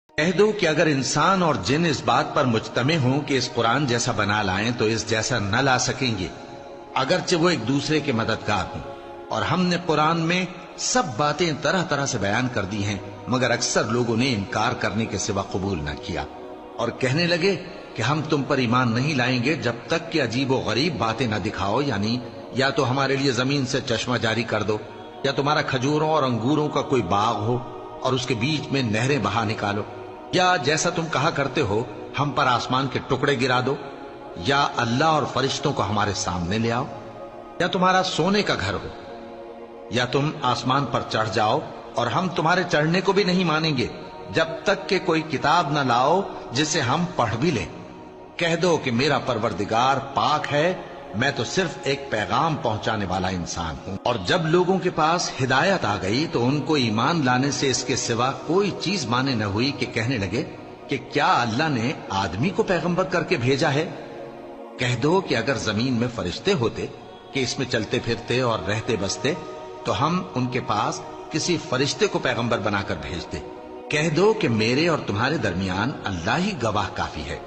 کہہ دو کہ اگر انسان اور جن اس بات پر مجتمع ہوں کہ اس قرآن جیسا بنا لائیں تو اس جیسا نہ لا سکیں گے، اگرچہ وہ ایک دوسرے کے مددگار ہوں۔ اور ہم نے قرآن میں سب باتیں طرح طرح سے بیان کر دی ہیں، مگر اکثر لوگوں نے انکار کرنے کے سوا قبول نہ کیا، اور کہنے لگے کہ ہم تم پر ایمان نہیں لائیں گے جب تک کہ عجیب و غریب باتیں نہ دکھاؤ، یعنی یا تو ہمارے لیے زمین سے چشمہ جاری کر دو، یا تمہارا کھجوروں اور انگوروں کا کوئی باغ ہو اور اس کے بیچ میں نہریں بہا نکالو، یا جیسا تم کہا کرتے ہو ہم پر آسمان کے ٹکڑے گرا دو، یا اللہ اور فرشتوں کو ہمارے سامنے لے آؤ، یا تمہارا سونے کا گھر ہو، یا تم آسمان پر چڑھ جاؤ اور ہم تمہارے چڑھنے کو بھی نہیں مانیں گے جب تک کہ کوئی کتاب نہ لاؤ جسے ہم پڑھ بھی لیں۔ کہہ دو کہ میرا پروردگار پاک ہے، میں تو صرف ایک پیغام پہنچانے والا انسان ہوں۔ اور جب لوگوں کے پاس ہدایت آ گئی تو ان کو ایمان لانے سے اس کے سوا کوئی چیز مانے نہ ہوئی کہ کہنے لگے کہ کیا اللہ نے آدمی کو پیغمبر کر کے بھیجا ہے؟ کہہ دو کہ اگر زمین میں فرشتے ہوتے کہ اس میں چلتے پھرتے اور رہتے بستے تو ہم ان کے پاس کسی فرشتے کو پیغمبر بنا کر بھیجتے۔ کہہ دو کہ میرے اور تمہارے درمیان اللہ ہی گواہ کافی ہے۔